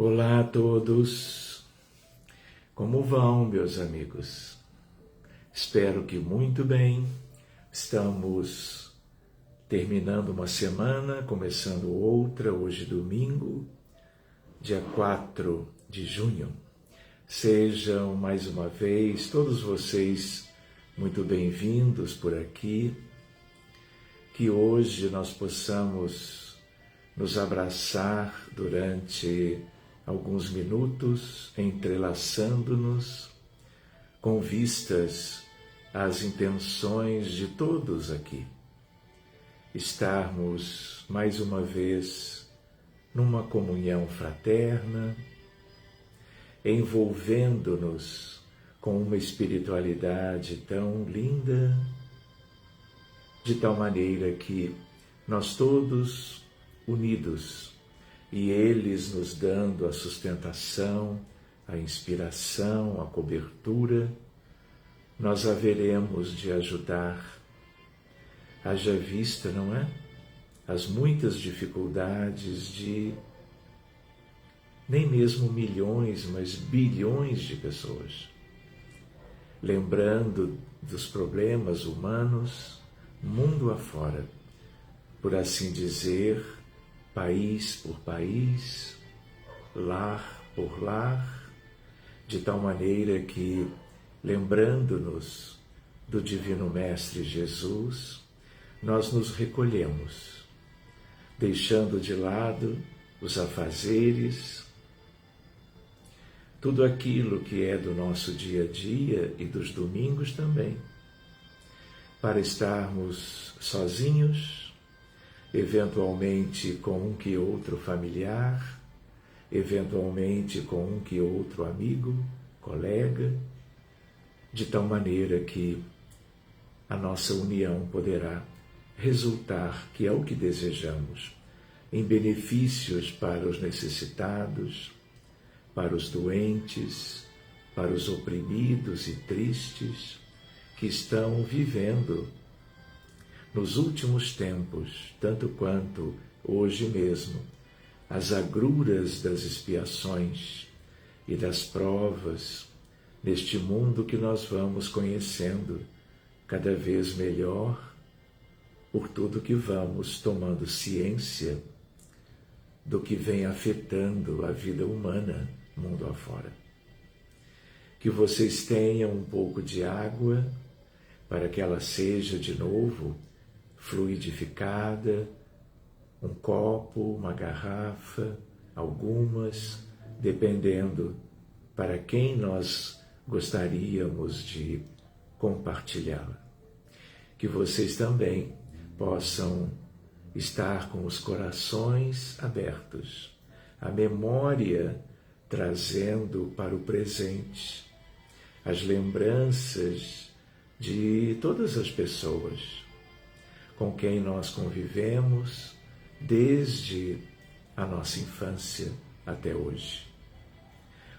Olá a todos, como vão, meus amigos? Espero que muito bem. Estamos terminando uma semana, começando outra, hoje domingo, dia 4 de junho. Sejam mais uma vez todos vocês muito bem-vindos por aqui, que hoje nós possamos nos abraçar durante alguns minutos, entrelaçando-nos, com vistas às intenções de todos aqui. Estarmos mais uma vez numa comunhão fraterna, envolvendo-nos com uma espiritualidade tão linda, de tal maneira que nós todos unidos, e eles nos dando a sustentação, a inspiração, a cobertura, nós haveremos de ajudar. Haja vista, não é? As muitas dificuldades de nem mesmo milhões, mas bilhões de pessoas. Lembrando dos problemas humanos, mundo afora, por assim dizer, país por país, lar por lar, de tal maneira que, lembrando-nos do Divino Mestre Jesus, nós nos recolhemos, deixando de lado os afazeres, tudo aquilo que é do nosso dia a dia e dos domingos também, para estarmos sozinhos, eventualmente com um que outro familiar, eventualmente com um que outro amigo, colega, de tal maneira que a nossa união poderá resultar, que é o que desejamos, em benefícios para os necessitados, para os doentes, para os oprimidos e tristes que estão vivendo nos últimos tempos, tanto quanto hoje mesmo, as agruras das expiações e das provas neste mundo que nós vamos conhecendo cada vez melhor, por tudo que vamos tomando ciência do que vem afetando a vida humana mundo afora. Que vocês tenham um pouco de água para que ela seja de novo fluidificada, um copo, uma garrafa, algumas, dependendo para quem nós gostaríamos de compartilhá-la. Que vocês também possam estar com os corações abertos, a memória trazendo para o presente as lembranças de todas as pessoas com quem nós convivemos desde a nossa infância até hoje.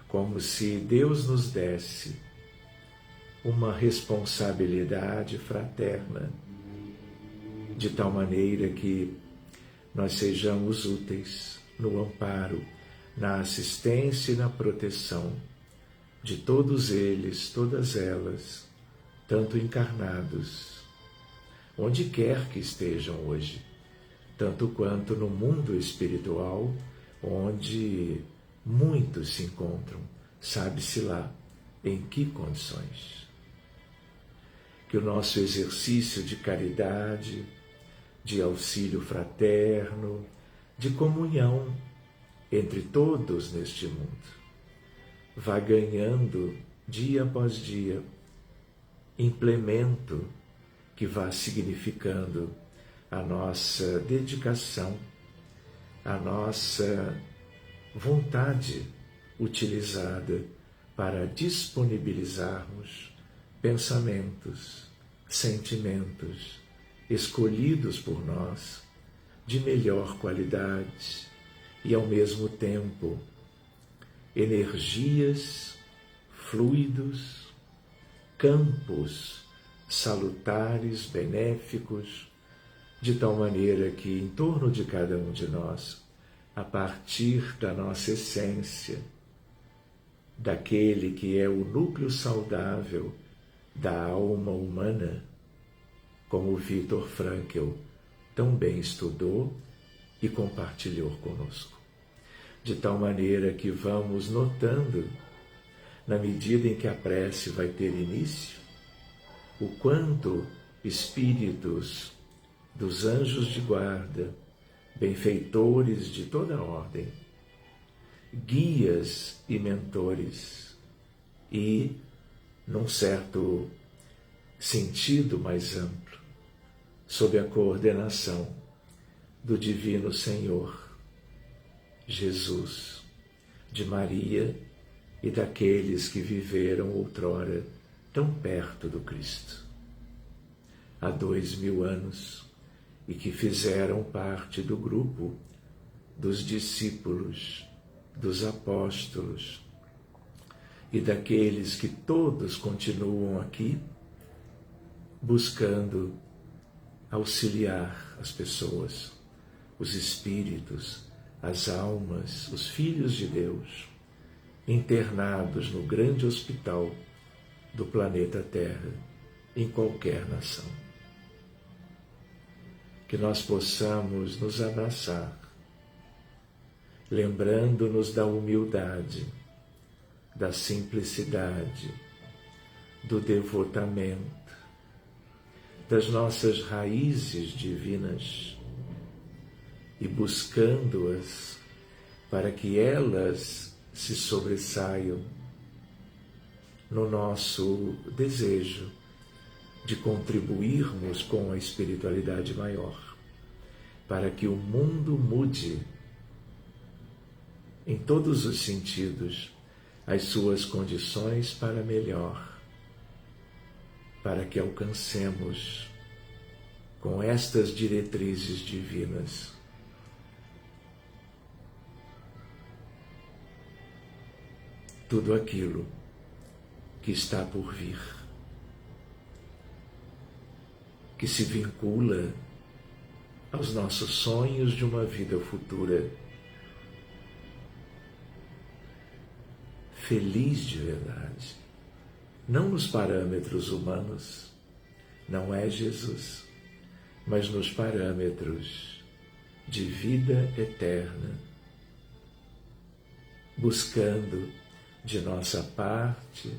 Como se Deus nos desse uma responsabilidade fraterna, de tal maneira que nós sejamos úteis no amparo, na assistência e na proteção de todos eles, todas elas, tanto encarnados, onde quer que estejam hoje, tanto quanto no mundo espiritual, onde muitos se encontram, sabe-se lá em que condições. Que o nosso exercício de caridade, de auxílio fraterno, de comunhão entre todos neste mundo, vá ganhando, dia após dia, implemento que vá significando a nossa dedicação, a nossa vontade utilizada para disponibilizarmos pensamentos, sentimentos escolhidos por nós de melhor qualidade e, ao mesmo tempo, energias, fluidos, campos salutares, benéficos, de tal maneira que em torno de cada um de nós a partir da nossa essência, daquele que é o núcleo saudável da alma humana, como Viktor Frankl tão bem estudou e compartilhou conosco. De tal maneira que vamos notando, na medida em que a prece vai ter início, o quanto espíritos dos anjos de guarda, benfeitores de toda ordem, guias e mentores, e, num certo sentido mais amplo, sob a coordenação do Divino Senhor, Jesus, de Maria e daqueles que viveram outrora tão perto do Cristo, há 2000 anos, e que fizeram parte do grupo dos discípulos, dos apóstolos e daqueles que todos continuam aqui buscando auxiliar as pessoas, os espíritos, as almas, os filhos de Deus, internados no grande hospital do planeta Terra, em qualquer nação. Que nós possamos nos abraçar, lembrando-nos da humildade, da simplicidade, do devotamento, das nossas raízes divinas e buscando-as para que elas se sobressaiam no nosso desejo de contribuirmos com a espiritualidade maior, para que o mundo mude em todos os sentidos as suas condições para melhor, para que alcancemos com estas diretrizes divinas tudo aquilo que está por vir, que se vincula aos nossos sonhos de uma vida futura feliz de verdade, não nos parâmetros humanos, não é Jesus, mas nos parâmetros de vida eterna, buscando de nossa parte,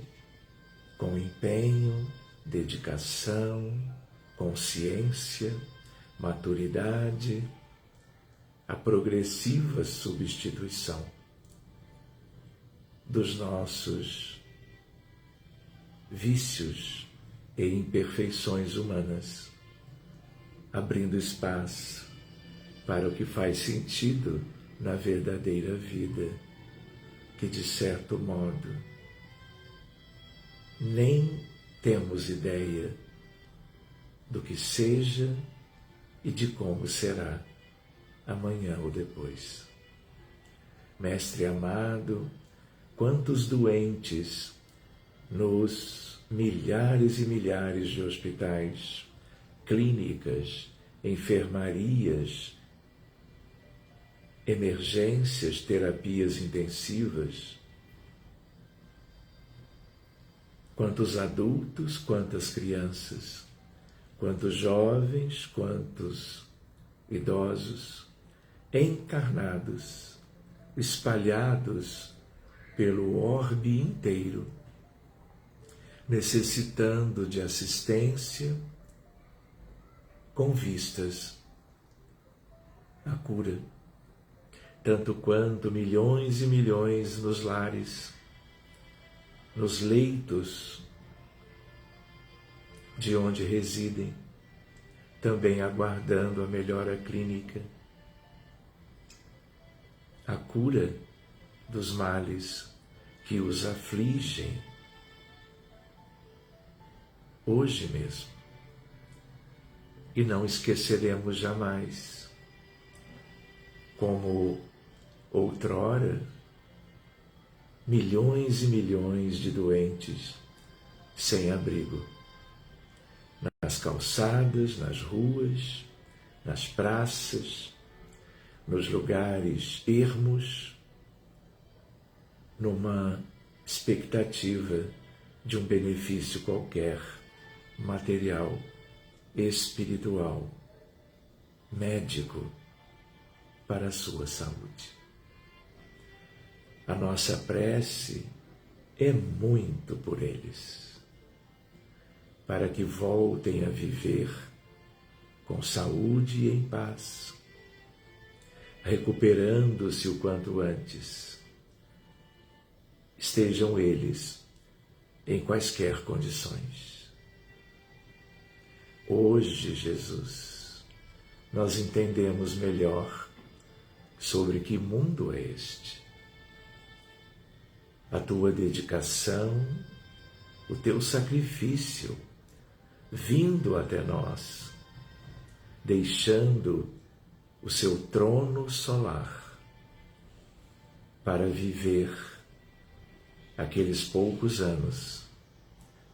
com empenho, dedicação, consciência, maturidade, a progressiva substituição dos nossos vícios e imperfeições humanas, abrindo espaço para o que faz sentido na verdadeira vida, que de certo modo nem temos ideia do que seja e de como será amanhã ou depois. Mestre amado, quantos doentes nos milhares e milhares de hospitais, clínicas, enfermarias, emergências, terapias intensivas, quantos adultos, quantas crianças, quantos jovens, quantos idosos, encarnados, espalhados pelo orbe inteiro, necessitando de assistência com vistas à cura, tanto quanto milhões e milhões nos lares, nos leitos de onde residem, também aguardando a melhora clínica, a cura dos males que os afligem hoje mesmo. E não esqueceremos jamais, como outrora, milhões e milhões de doentes sem abrigo, nas calçadas, nas ruas, nas praças, nos lugares ermos, numa expectativa de um benefício qualquer, material, espiritual, médico, para a sua saúde. A nossa prece é muito por eles, para que voltem a viver com saúde e em paz, recuperando-se o quanto antes, estejam eles em quaisquer condições. Hoje, Jesus, nós entendemos melhor sobre que mundo é este. A tua dedicação, o teu sacrifício, vindo até nós, deixando o seu trono solar para viver aqueles poucos anos,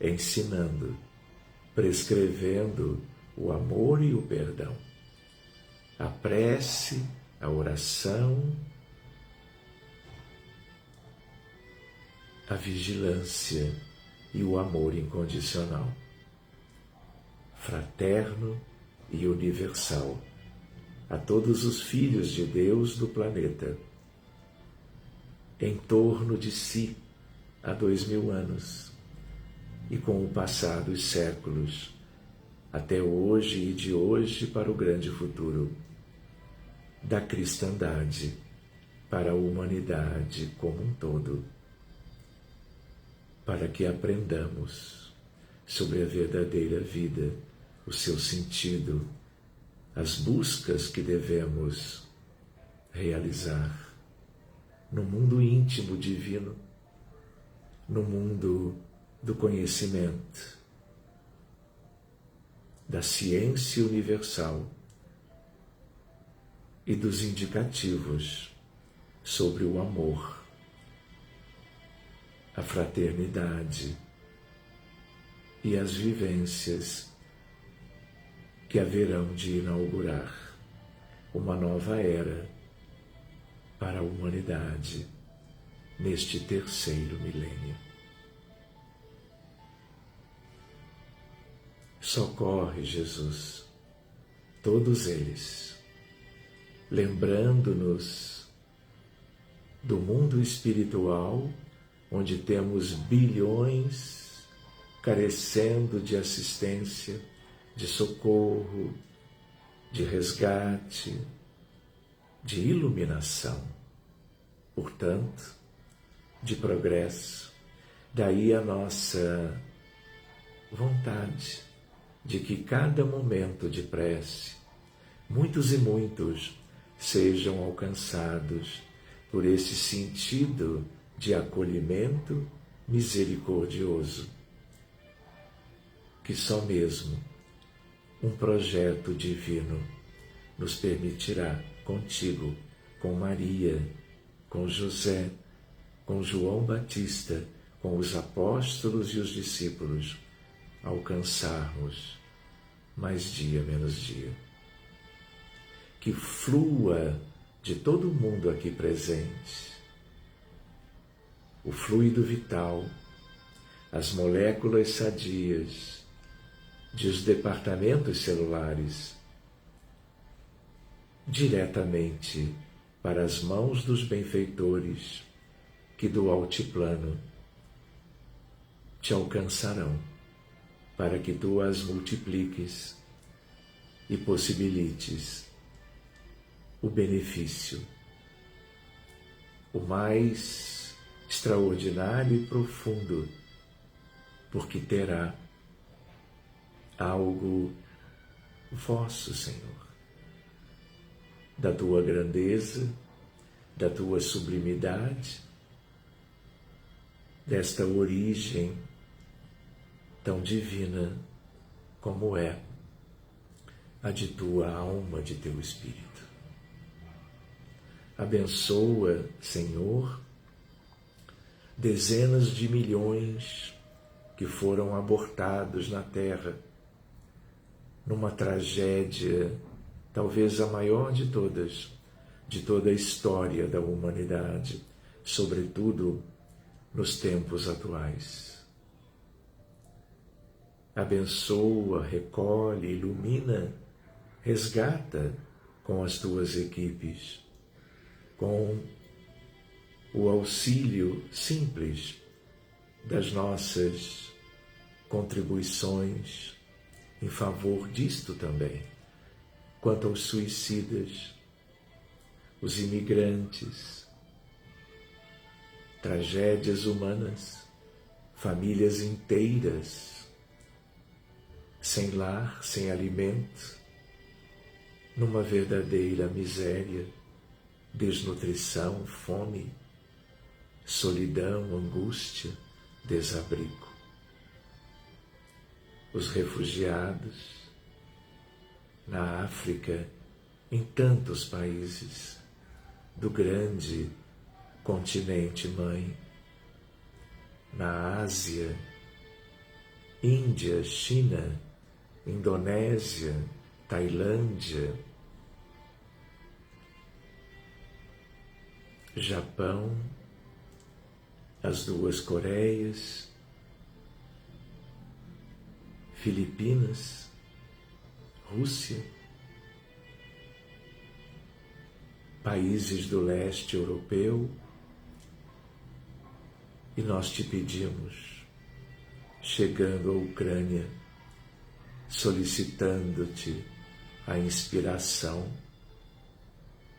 ensinando, prescrevendo o amor e o perdão, a prece, a oração, a vigilância e o amor incondicional, fraterno e universal, a todos os filhos de Deus do planeta, em torno de si há 2000 anos, e com o passar dos séculos, até hoje e de hoje para o grande futuro, da cristandade para a humanidade como um todo, para que aprendamos sobre a verdadeira vida, o seu sentido, as buscas que devemos realizar no mundo íntimo divino, no mundo do conhecimento, da ciência universal e dos indicativos sobre o amor, a fraternidade e as vivências que haverão de inaugurar uma nova era para a humanidade neste terceiro milênio. Socorre, Jesus, todos eles, lembrando-nos do mundo espiritual, onde temos bilhões carecendo de assistência, de socorro, de resgate, de iluminação, portanto, de progresso. Daí a nossa vontade de que cada momento de prece, muitos e muitos, sejam alcançados por esse sentido de acolhimento misericordioso, que só mesmo um projeto divino nos permitirá, contigo, com Maria, com José, com João Batista, com os apóstolos e os discípulos, alcançarmos mais dia menos dia. Que flua de todo mundo aqui presente o fluido vital, as moléculas sadias dos departamentos celulares, diretamente para as mãos dos benfeitores que do altiplano te alcançarão, para que tu as multipliques e possibilites o benefício, o mais extraordinário e profundo, porque terá algo vosso, Senhor, da tua grandeza, da tua sublimidade, desta origem tão divina como é a de tua alma, de teu espírito. Abençoa, Senhor, dezenas de milhões que foram abortados na terra, numa tragédia, talvez a maior de todas, de toda a história da humanidade, sobretudo nos tempos atuais. Abençoa, recolhe, ilumina, resgata com as tuas equipes, com o auxílio simples das nossas contribuições em favor disto também. Quanto aos suicidas, os imigrantes, tragédias humanas, famílias inteiras, sem lar, sem alimento, numa verdadeira miséria, desnutrição, fome, solidão, angústia, desabrigo. Os refugiados na África, em tantos países do grande continente mãe, na Ásia, Índia, China, Indonésia, Tailândia, Japão, as duas Coreias, Filipinas, Rússia, países do leste europeu, e nós te pedimos, chegando à Ucrânia, solicitando-te a inspiração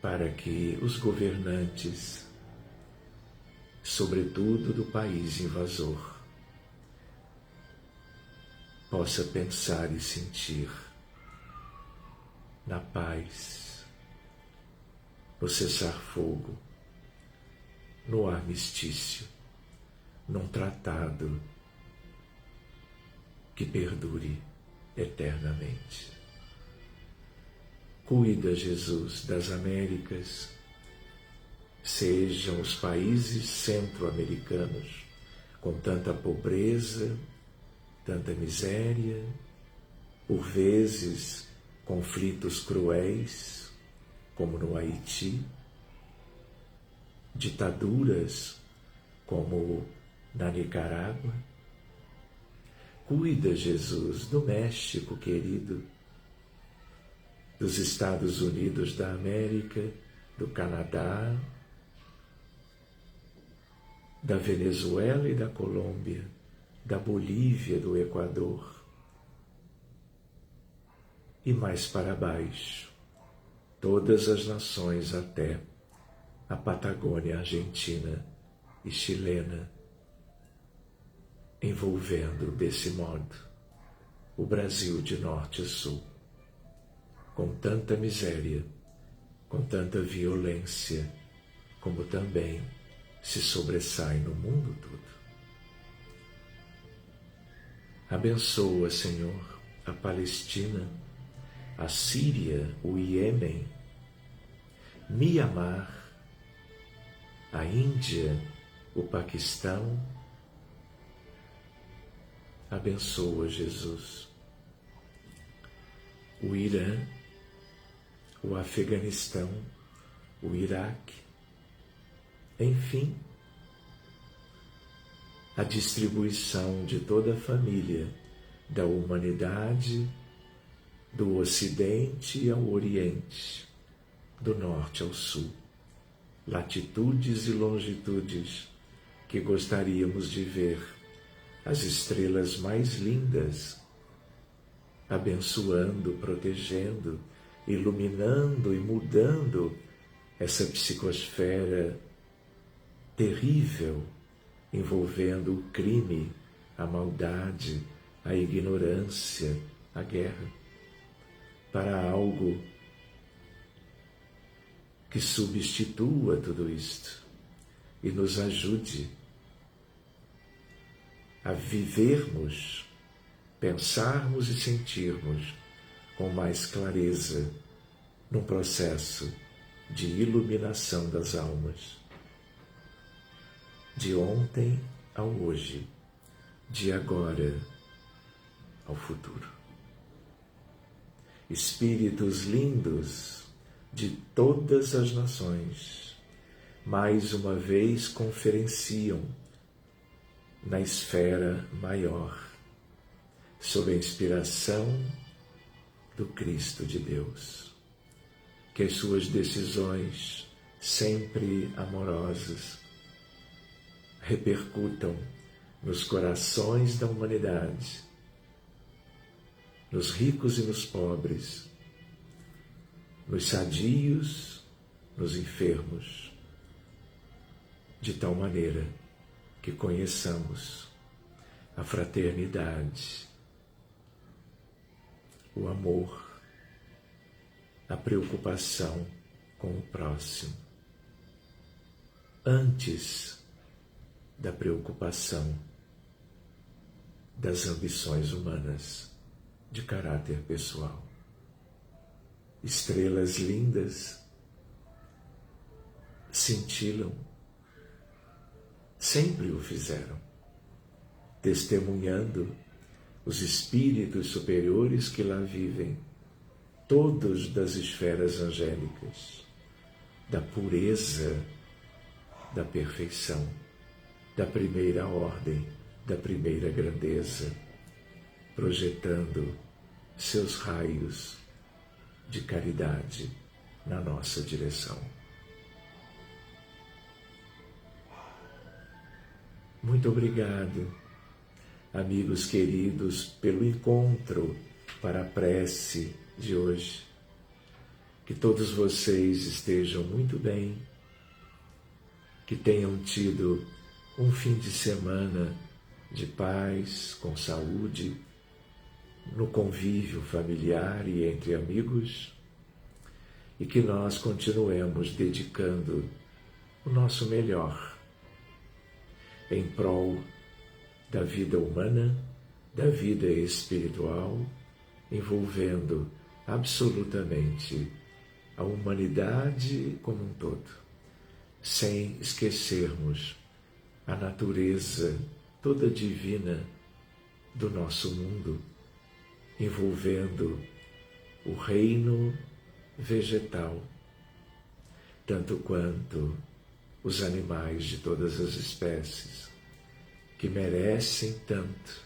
para que os governantes, sobretudo do país invasor, possa pensar e sentir na paz, no cessar-fogo, no armistício, num tratado que perdure eternamente. Cuida, Jesus, das Américas, sejam os países centro-americanos com tanta pobreza, tanta miséria, por vezes conflitos cruéis, como no Haiti, ditaduras como na Nicarágua. Cuida, Jesus, do México querido, dos Estados Unidos da América, do Canadá, da Venezuela e da Colômbia, da Bolívia, do Equador, e mais para baixo, todas as nações até a Patagônia argentina e chilena, envolvendo desse modo o Brasil de norte a sul, com tanta miséria, com tanta violência, como também se sobressai no mundo todo. Abençoa, Senhor, a Palestina, a Síria, o Iêmen, Mianmar, a Índia, o Paquistão. Abençoa, Jesus, o Irã, o Afeganistão, o Iraque, enfim, a distribuição de toda a família da humanidade, do Ocidente ao Oriente, do Norte ao Sul, latitudes e longitudes que gostaríamos de ver as estrelas mais lindas, abençoando, protegendo, iluminando e mudando essa psicosfera terrível, envolvendo o crime, a maldade, a ignorância, a guerra, para algo que substitua tudo isto e nos ajude a vivermos, pensarmos e sentirmos com mais clareza num processo de iluminação das almas, de ontem ao hoje, de agora ao futuro. Espíritos lindos, de todas as nações, mais uma vez conferenciam na esfera maior, sob a inspiração do Cristo de Deus. Que as suas decisões, sempre amorosas, repercutam nos corações da humanidade, nos ricos e nos pobres, nos sadios, nos enfermos, de tal maneira que conheçamos a fraternidade, o amor, a preocupação com o próximo, antes da preocupação das ambições humanas de caráter pessoal. Estrelas lindas cintilam, sempre o fizeram, testemunhando os espíritos superiores que lá vivem, todos das esferas angélicas, da pureza, da perfeição, da primeira ordem, da primeira grandeza, projetando seus raios de caridade na nossa direção. Muito obrigado, amigos queridos, pelo encontro para a prece de hoje. Que todos vocês estejam muito bem, que tenham tido um fim de semana de paz, com saúde, no convívio familiar e entre amigos, e que nós continuemos dedicando o nosso melhor em prol da vida humana, da vida espiritual, envolvendo absolutamente a humanidade como um todo, sem esquecermos a natureza toda divina do nosso mundo, envolvendo o reino vegetal, tanto quanto os animais de todas as espécies, que merecem tanto,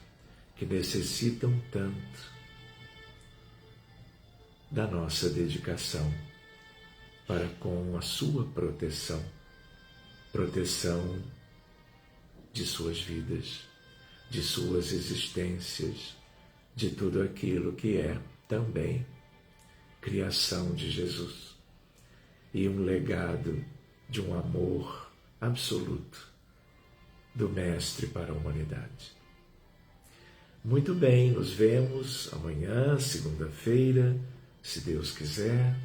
que necessitam tanto da nossa dedicação para com a sua proteção, proteção de suas vidas, de suas existências, de tudo aquilo que é também criação de Jesus e um legado de um amor absoluto do Mestre para a humanidade. Muito bem, nos vemos amanhã, segunda-feira, se Deus quiser.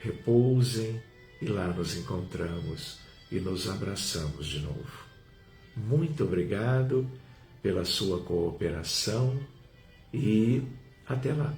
Repousem e lá nos encontramos e nos abraçamos de novo. Muito obrigado pela sua cooperação e até lá.